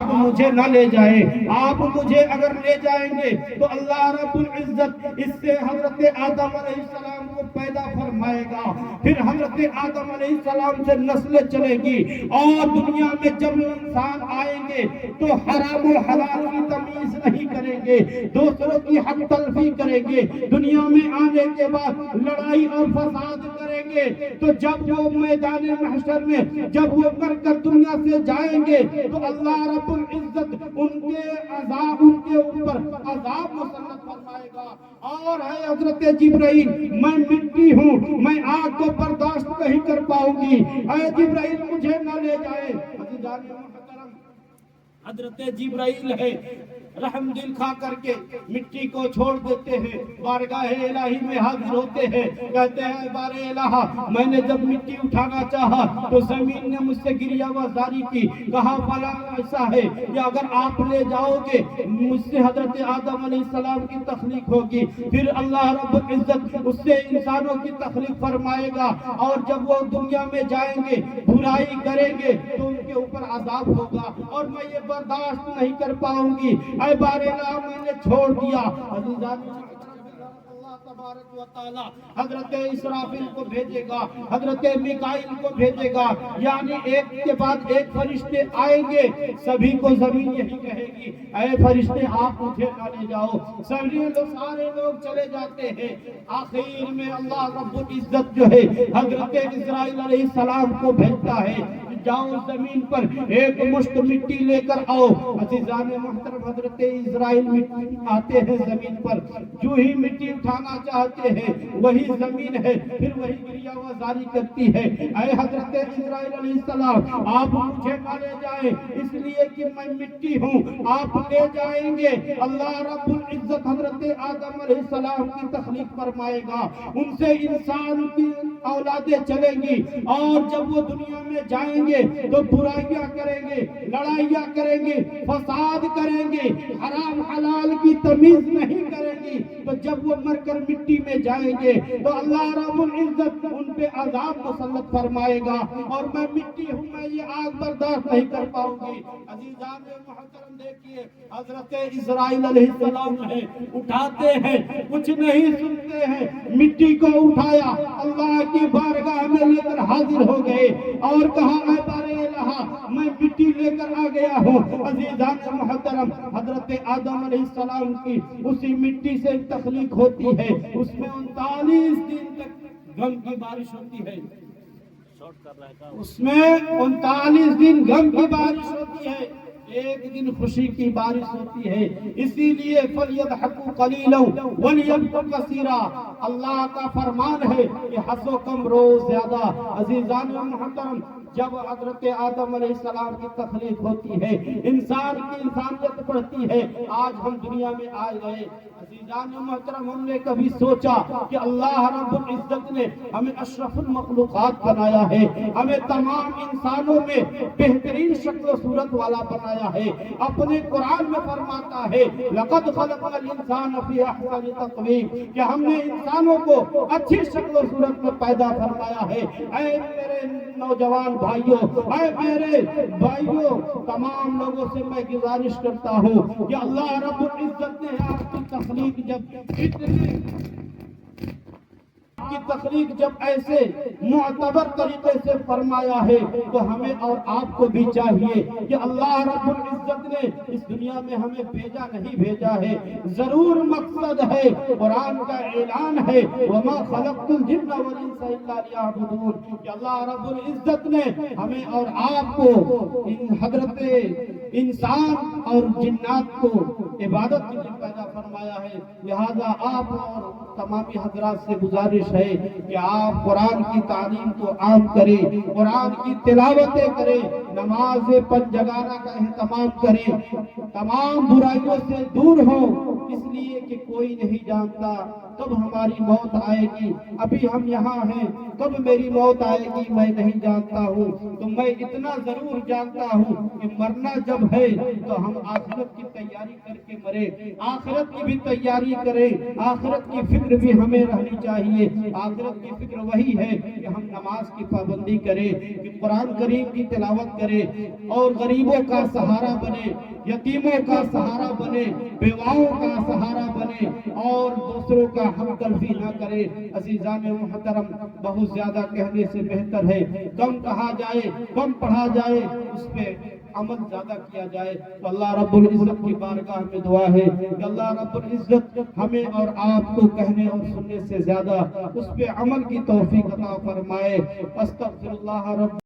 مجھے نہ لے جائیں. آپ مجھے اگر لے جائیں گے تو اللہ رب العزت اس سے حضرت آدم علیہ السلام کو پیدا فرمائے گا. پھر حضرت آدم علیہ السلام سے نسلیں چلے گی اور دنیا میں جب انسان آئیں گے تو حرام و حلال کی تمیز نہیں کریں گے, دوسروں کی حق تلفی کریں گے. دنیا میں آنے کے بعد لڑائی اور فساد کریں گے. تو جب وہ میدان محشر میں جب وہ مر کر دنیا سے جائیں گے تو اللہ رب العزت ان کے اوپر عذاب مسلط فرمائے گا. اور ہے حضرت جبرائیل, میں مٹی ہوں, میں آگ کو برداشت نہیں کر پاؤں گی, اے جبرائیل مجھے نہ لے جائے. حضرت جبرائیل ہے رحم دل کھا کر کے مٹی کو چھوڑ دیتے ہیں, بارگاہ الہی میں حاضر ہوتے ہیں, کہتے ہیں بار الہ میں نے جب مٹی اٹھانا چاہا تو زمین نے مجھ سے گریہ وزاری کی, کہا فلاں ایسا ہے کہ اگر آپ لے جاؤ گے مجھ سے حضرت آدم علیہ السلام کی تخلیق ہوگی. پھر اللہ رب العزت اس سے انسانوں کی تخلیق فرمائے گا, اور جب وہ دنیا میں جائیں گے برائی کریں گے تو ان کے اوپر عذاب ہوگا اور میں یہ برداشت نہیں کر پاؤں گی. اے بار الہ میں نے چھوڑ دیا. عزیزان اللہ تبارک و تعالی حضرت اسرافیل کو بھیجے گا, حضرت میکائیل کو بھیجے گا, یعنی ایک کے بعد ایک فرشتے آئیں گے. سبھی کو زمین یہی کہے گی اے فرشتے آپ مجھے نہ لے جاؤ. سارے لوگ چلے جاتے ہیں. آخر میں اللہ رب العزت جو ہے حضرت اسرائیل علیہ السلام کو بھیجتا ہے, جاؤ زمین پر ایک مشت مٹی لے کر آؤ. عزیزان محترم حضرت اسرائیل آتے ہیں زمین پر, جو ہی مٹی اٹھانا چاہتے ہیں وہی زمین ہے پھر وہی گریہ وزاری کرتی ہے. اے حضرت اسرائیل علیہ السلام آپ مجھے نہ لے جائیں اس لیے کہ میں مٹی ہوں, آپ لے جائیں گے اللہ رب العزت حضرت آدم علیہ السلام کی تخلیق فرمائے گا, ان سے انسان کی اولادیں چلیں گی اور جب وہ دنیا میں جائیں گے تو برائیاں کریں گے, لڑائیاں کریں گے, فساد کریں گے, حرام حلال کی تمیز نہیں کریں گی. تو جب وہ مر کر مٹی میں جائیں گے تو اللہ رب العزت ان پہ عذاب مسلط فرمائے گا اور میں مٹی ہوں, میں یہ آگ برداشت نہیں کر پاؤں گی. عزیزان محترم دیکھیے حضرت اسرائیل علیہ السلام ہے اٹھاتے ہیں, کچھ نہیں سنتے ہیں, مٹی کو اٹھایا اللہ کی بارگاہ میں لے کر حاضر ہو گئے اور کہا اے بار الہ میں مٹی لے کر آ گیا ہوں. عزیزان محترم حضرت آدم علیہ السلام کی اسی مٹی سے تخلیق ہوتی ہے, اس میں 39 دن تک غم کی بارش ہوتی ہے, اس میں 39 دن غم کی بارش ہوتی ہے, ایک دن خوشی کی بارش ہوتی ہے. اسی لیے فَلْيَضْحَكُوا قَلِيلًا وَلْيَبْكُوا كَثِيرًا, اللہ کا فرمان ہے کہ ہنسو کم رو زیادہ. عزیزان محترم جب حضرت آدم علیہ السلام کی تخلیق ہوتی ہے انسان کی انسانیت بڑھتی ہے, آج ہم دنیا میں آئے گئے. عزیزان محترم ہم نے کبھی سوچا کہ اللہ رب العزت نے ہمیں اشرف المخلوقات بنایا ہے, ہمیں تمام انسانوں میں بہترین شکل و صورت والا بنایا ہے. اپنے قرآن میں فرماتا ہے لَقَدْ خَلَقْنَا الْإِنسَانَ فِي أَحْسَنِ تَقْوِيمٍ کہ ہم نے انسانوں کو اچھی شکل و صورت میں پیدا فرمایا ہے. اے میرے نوجوان بھائیوں, اے میرے بھائیوں, تمام لوگوں سے میں گزارش کرتا ہوں کہ اللہ رب العزت نے آپ کی تخلیق جب ایسے معتبر طریقے سے فرمایا ہے تو ہمیں اور آپ کو بھی چاہیے کہ اللہ رب العزت نے اس دنیا میں ہمیں بھیجا نہیں بھیجا ہے, ضرور مقصد ہے. قرآن کا اعلان ہے وَمَا خَلَقْتُ الْجِنَّ وَالْإِنسَ إِلَّا لِيَعْبُدُونَ کہ اللہ رب العزت نے ہمیں اور آپ کو حضرت انسان اور جنات کو عبادت کے لیے پیدا فرمایا ہے. لہذا آپ اور تمامی حضرات سے گزارش ہے کہ آپ قرآن کی تعلیم کو عام کریں, قرآن کی تلاوتیں کریں, نماز پنجگانہ کا اہتمام کریں, تمام برائیوں سے دور ہوں, اس لیے کہ کوئی نہیں جانتا کب ہماری موت آئے گی. ابھی ہم یہاں ہیں, کب میری موت آئے گی میں نہیں جانتا ہوں. تو میں اتنا ضرور جانتا ہوں کہ مرنا جب ہے تو ہم آخرت کی تیاری کر کے مرے, آخرت کی بھی تیاری کریں. آخرت کی فکر بھی ہمیں رہنی چاہیے. آخرت کی فکر وہی ہے کہ ہم نماز کی پابندی کریں, کہ قرآن کریم کی تلاوت کرے اور غریبوں کا سہارا بنے، یتیموں کا سہارا بنے، بیواؤں کا سہارا بنے اور دوسروں کا ہم تلفی نہ کرے۔ عزیزان محترم، بہت زیادہ کہنے سے بہتر ہے کم کہا جائے، کم پڑھا جائے، اس پہ عمل زیادہ کیا جائے۔ تو اللہ رب العزت کی بارگاہ میں دعا ہے کہ اللہ رب العزت ہمیں اور آپ کو کہنے اور سننے سے زیادہ اس پہ عمل کی توفیق عطا فرمائے۔ استغفر اللہ رب